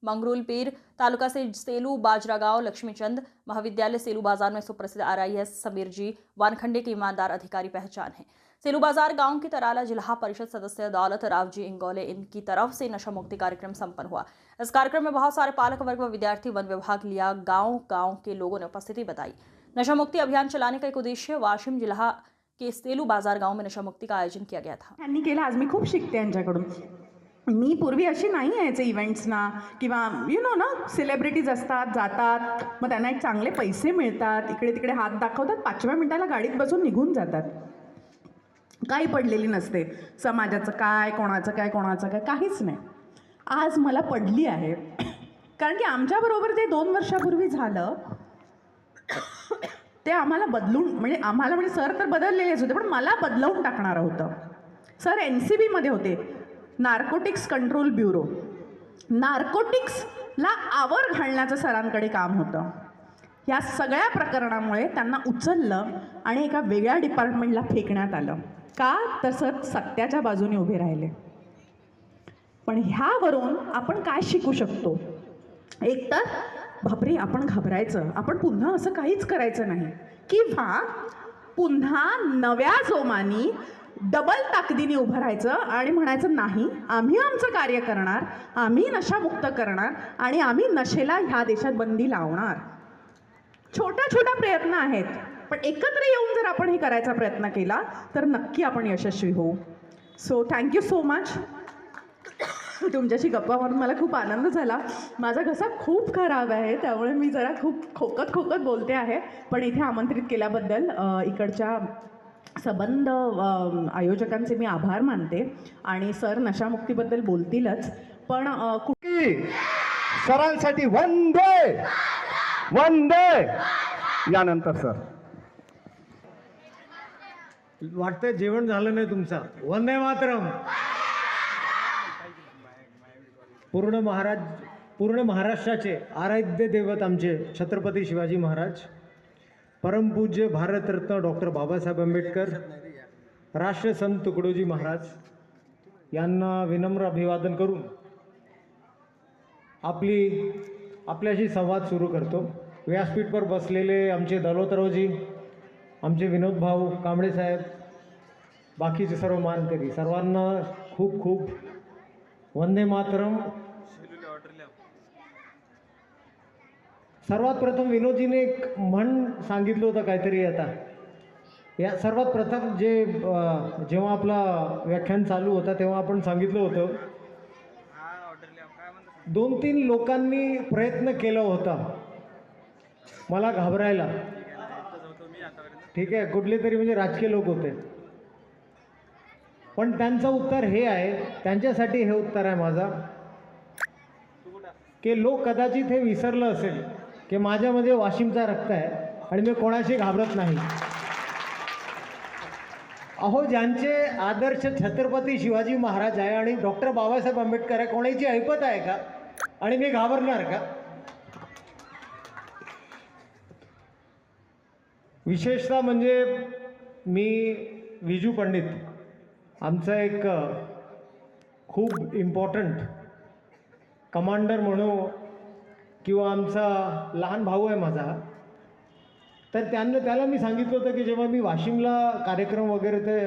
मंगरूल पीर तालुका से सेलू बाजरा गांव लक्ष्मीचंद महाविद्यालय सेलू बाजार में सुप्रसिद्ध RIS समीर जी वानखंडे के ईमानदार अधिकारी पहचान है। सेलू बाजार गांव की तराला जिला परिषद सदस्य दौलत राव जी इंगोले इनकी तरफ से नशा मुक्ति कार्यक्रम संपन्न हुआ। इस कार्यक्रम में बहुत सारे पालक वर्ग व विद्यार्थी वन विभाग लिया। गांव के लोगों ने उपस्थिति बताई। नशा मुक्ति अभियान चलाने का एक उद्देश्य वाशिम जिला के सेलू बाजार गांव में नशा मुक्ति का आयोजन किया गया था। त्यांनी केलं। आज मी खूप शिकते यांच्याकडून। मी पूर्वी अशी नाही यायचे इव्हेंट्सना किंवा ना सेलिब्रिटीज असतात, जातात, मग त्यांना एक चांगले पैसे मिळतात, इकडे तिकडे हात दाखवतात, 5व्या मिनिटाला गाडीत बसून निघून जातात, काही पडलेली नसते, समाजाचं काय, कोणाचं काय काहीच नाही। आज मला पडली आहे, कारण की आमच्याबरोबर ते 2 वर्षापूर्वी झालं ते आम्हाला बदलून म्हणजे सर तर बदललेलेच होते, पण मला बदलवून टाकणार होतं। सर NCB मध्ये होते, नार्कोटिक्स कंट्रोल ब्युरो। नार्कोटिक्सला आवर घालण्याचं सरांकडे काम होतं। या सगळ्या प्रकरणामुळे त्यांना उचललं आणि एका वेगळ्या डिपार्टमेंटला फेकण्यात आलं। का? तर सर सत्याच्या बाजूने उभे राहिले। पण ह्यावरून आपण काय शिकू शकतो? एक तर बापरे आपण घाबरायचं, आपण पुन्हा असं काहीच करायचं नाही, किंवा पुन्हा नव्या जोमानी डबल ताकदीने उभं राहायचं आणि म्हणायचं नाही, आम्ही आमचं कार्य करणार, आम्ही नशामुक्त करणार आणि आम्ही नशेला ह्या देशात बंदी लावणार। छोटा प्रयत्न आहेत, पण एकत्र येऊन जर आपण हे करायचा प्रयत्न केला तर नक्की आपण यशस्वी होऊ। So thank you so much. तुमच्याशी गप्पा मारून मला खूप आनंद झाला। माझा घसा खूप खराब आहे, त्यामुळे मी जरा खूप खोकत बोलते आहे, पण इथे आमंत्रित केल्याबद्दल इकडच्या संबंध आयोजकांचे मी आभार मानते। आणि सर नशामुक्तीबद्दल बोलतीलच, पण सरांसाठी वंदे वंदे। यानंतर सर वाटतं जेवण झालं नाही तुमचं। वंदे मातरम। पूर्ण महाराष्ट्राचे आराध्य दैवत आमचे छत्रपती शिवाजी महाराज, परमपूज्य भारतरत्न डॉक्टर बाबासाहेब आंबेडकर, राष्ट्रसंत तुकडोजी महाराज यांना विनम्र अभिवादन करून आपल्याशी संवाद सुरू करतो। व्यासपीठवर बसलेले आमचे दौलतरावजी, आमचे विनोद भाऊ कांबळे साहेब, बाकीचे सर्व मानकरी, सर्वांना खूप खूप वंदे मातरम। सर्वात प्रथम विनोदजीने एक म्हण सांगितलं होतं काहीतरी, आता या सर्वात प्रथम जेव्हा आपला व्याख्यान चालू होता तेव्हा आपण सांगितलं होतं, 2-3 लोकांनी प्रयत्न केला होता मला घाबरायला, ठीक आहे, कुठले तरी म्हणजे राजकीय लोक होते, पण त्यांचं उत्तर हे आहे, त्यांच्यासाठी हे उत्तर आहे माझा, की लोक कदाचित हे विसरलं असेल की माझ्यामध्ये वाशिमचा रक्त आहे आणि मी कोणाशी घाबरत नाही। अहो, ज्यांचे आदर्श छत्रपती शिवाजी महाराज आहे आणि डॉक्टर बाबासाहेब आंबेडकर आहे, कोणाची ऐपत आहे का? आणि मी घाबरणार का? विशेषतः म्हणजे मी विजू पंडित, आमचा एक खूप इम्पॉर्टंट कमांडर म्हणू किंवा आमचा लहान भाऊ आहे माझा, तर त्याला मी सांगितलं होतं की जेव्हा मी वाशिमला कार्यक्रम वगैरे ते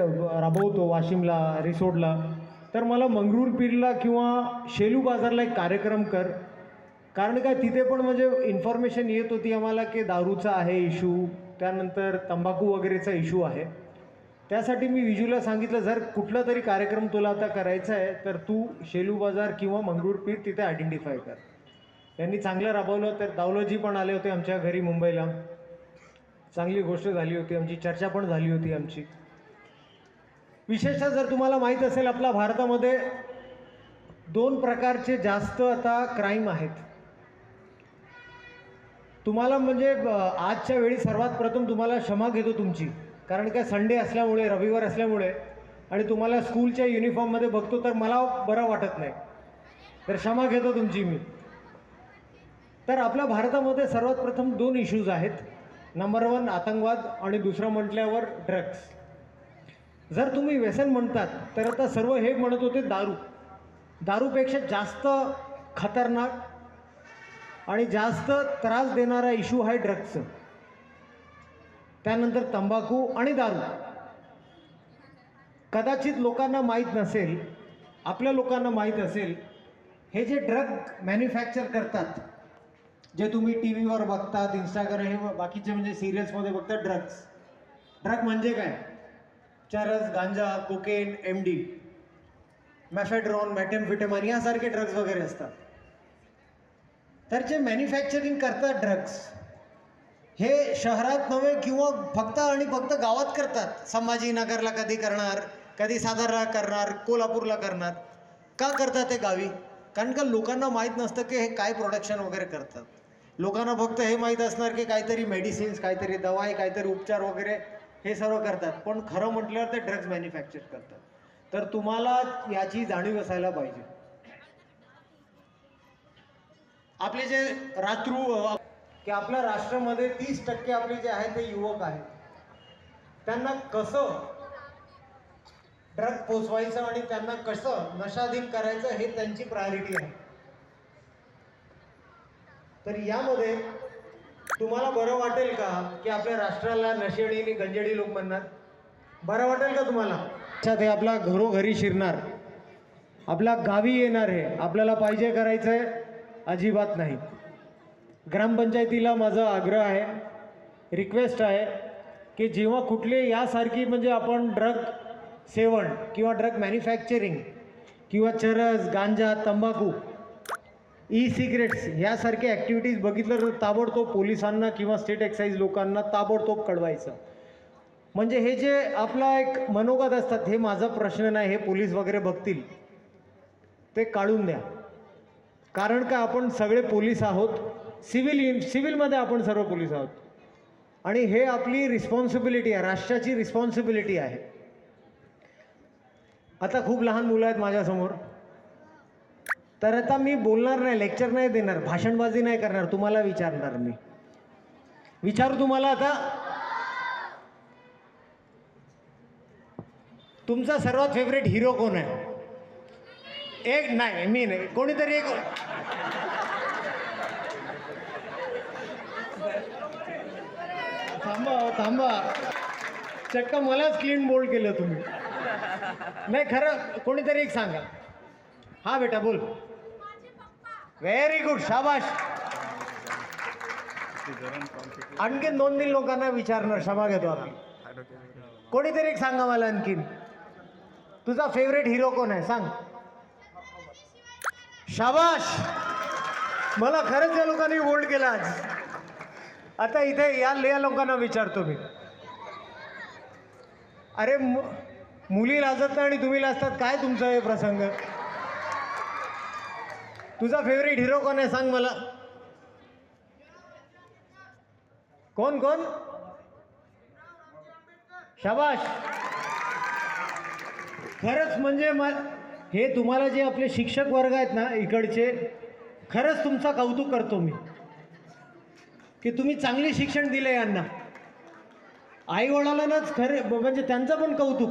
राबवतो, वाशिमला रिसोडला, तर मला मंगरूळ पीरला किंवा शेलू बाजारला एक कार्यक्रम कर, कारण काय तिथे पण म्हणजे इन्फॉर्मेशन येत होती आम्हाला की दारूचा आहे इशू, त्यानंतर तंबाखू वगैरेचा इशू आहे। त्यासाठी मी विजूला सांगितलं, जर कुठला तरी कार्यक्रम तुला आता करायचा आहे तर तू शेलू बाजार किंवा मंगरूळ पीर तिथे आयडेंटिफाय कर। त्यांनी चांगलं राबवलं, तर दावलोजी पण आले होते आमच्या घरी मुंबईला, चांगली गोष्ट झाली होती, आमची चर्चा पण झाली होती आमची। विशेषतः जर तुम्हाला माहीत असेल, आपल्या भारतामध्ये 2 प्रकारचे जास्त आता क्राईम आहेत। तुम्हाला म्हणजे आजच्या वेळी सर्वात प्रथम तुम्हाला क्षमा घेतो तुमची, कारण काय संडे असल्यामुळे, रविवार असल्यामुळे आणि तुम्हाला स्कूलच्या युनिफॉर्ममध्ये बघतो तर मला बरं वाटत नाही, तर क्षमा घेतो तुमची मी। तर आपल्या भारतामध्ये सर्वात प्रथम 2 इश्यूज आहेत, नंबर 1 आतंकवाद आणि दुसरं म्हटल्यावर ड्रग्स। जर तुम्ही व्यसन म्हणतात तर आता सर्व हे म्हणत होते दारूपेक्षा जास्त खतरनाक आणि जास्त त्रास देणारा इश्यू आहे ड्रग्सचं. त्यानंतर तंबाखू आणि दारू. कदाचित लोकांना माहीत नसेल, आपल्या लोकांना माहीत असेल, हे जे ड्रग मॅन्युफॅक्चर करतात, जे तुम्ही टी व्हीवर बघतात, इंस्टाग्राम हे बाकीचे म्हणजे सिरियल्समध्ये बघतात, ड्रग म्हणजे काय? चरस, गांजा, कोकेन, MD, मॅफेड्रॉन, मॅटेम्फिटेमाइन यासारखे ड्रग्स वगैरे असतात. तर जे मॅन्युफॅक्चरिंग करतात ड्रग्स, हे शहरात नव्हे किंवा फक्त आणि फक्त गावात करतात. संभाजीनगरला कधी करणार, कधी सातारला करणार, कोल्हापूरला करणार. का करतात ते गावी? कारण का लोकांना माहीत नसतं की हे काय प्रोडक्शन वगैरे करतात. लोकांना फक्त हे माहीत असणार की काहीतरी मेडिसिन्स, काहीतरी दवाई, काहीतरी उपचार वगैरे हे सर्व करतात. पण खरं म्हटल्यावर ते ड्रग्ज मॅन्युफॅक्चर करतात. तर तुम्हाला याची जाणीव असायला पाहिजे. आपले जे की आपल्या राष्ट्रामध्ये 30% आपले जे आहेत ते युवक आहेत. त्यांना कसं ड्रग पोचवायचं आणि त्यांना कसं नशाधीन करायचं हे त्यांची प्रायोरिटी आहे. तर यामध्ये तुम्हाला बरं वाटेल का की आपल्या राष्ट्राला नशेडी आणि गंजेडी लोक म्हणणार? बरं वाटेल का तुम्हाला? ते आपल्या घरोघरी शिरणार, आपल्या गावी येणार, आहे आपल्याला पाहिजे करायचं आहे? अजिबात नाही. ग्रामपंचायतीला माझा आग्रह आहे, रिक्वेस्ट आहे की जेव्हा कुठले यासारखी म्हणजे आपण ड्रग सेवन किंवा ड्रग मॅन्युफॅक्चरिंग किंवा चरस, गांजा, तंबाखू, सिगरेट्स यासारखे ॲक्टिव्हिटीज बघितलं तर ताबडतोब पोलिसांना किंवा स्टेट एक्साईज लोकांना ताबडतोब कळवायचं. म्हणजे हे जे आपला एक मनोगत असतात, हे माझा प्रश्न नाही, हे पोलीस वगैरे बघतील, ते काढून द्या. कारण का आपण सगळे पोलीस आहोत, सिव्हिलमध्ये आपण सर्व पोलीस आहोत आणि हे आपली रिस्पॉन्सिबिलिटी आहे, राष्ट्राची रिस्पॉन्सिबिलिटी आहे. आता खूप लहान मुलं आहेत माझ्यासमोर, तर आता मी बोलणार नाही, लेक्चर नाही देणार, भाषणबाजी नाही करणार, तुम्हाला विचारणार. मी विचारू तुम्हाला आता, तुमचा सर्वात फेवरेट हिरो कोण आहे? एक नाही, मी नाही, कोणीतरी एक. थांबा, चक्क मलाच क्लीन बोल्ड केलं तुम्ही. नाही खरं, कोणीतरी एक सांगा. हा बेटा बोल. व्हेरी गुड, शाबाश. आणखीन 2-3 लोकांना विचारणार, क्षमा घेतो आम्ही. कोणीतरी एक सांगा मला आणखीन, तुझा फेवरेट हिरो कोण आहे सांग. शाबाश, मला खरंच या लोकांनी बोल्ड केलं आज. आता इथे या लोकांना विचारतो मी, अरे मुली लाजत नाही आणि तुम्ही लाजतात, काय तुमचा हे प्रसंग? तुझा फेवरेट हिरो कोण आहे सांग मला. कोण? शाबाश. खरंच म्हणजे हे तुम्हाला जे आपले शिक्षक वर्ग आहेत ना इकडचे, खरंच तुमचा कौतुक करतो मी की तुम्ही चांगले शिक्षण दिले यांना. आई वडिलांनाच खरे म्हणजे त्यांचं पण कौतुक.